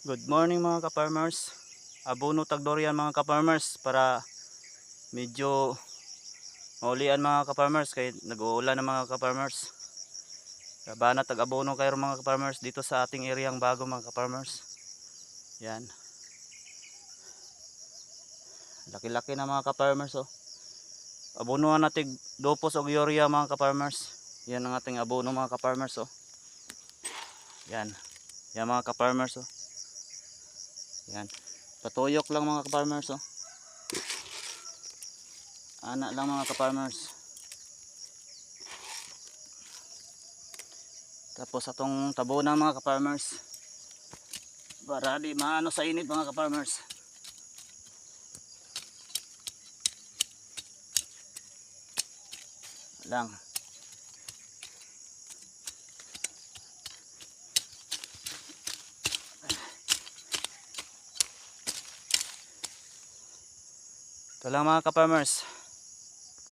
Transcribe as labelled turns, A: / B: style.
A: Good morning mga ka-farmers. Abono tagdorian mga ka-farmers para medyo maulian mga ka-farmers kay nag-uulan ng mga ka-farmers. Bana tag-abono kayo mga ka-farmers dito sa ating areang bago mga ka-farmers. Yan. Laki-laki na mga ka-farmers oh. Abonuhan natin dopos o urea mga ka-farmers. Yan ang ating abono mga ka-farmers oh. Yan. Yan mga ka-farmers oh. Yan. Patuyok lang mga ka-farmers oh. Anak lang mga ka-farmers. Tapos atong tabunan mga ka-farmers. Para di maano sa init mga ka-farmers. Lang. Ito lang mga ka-farmers.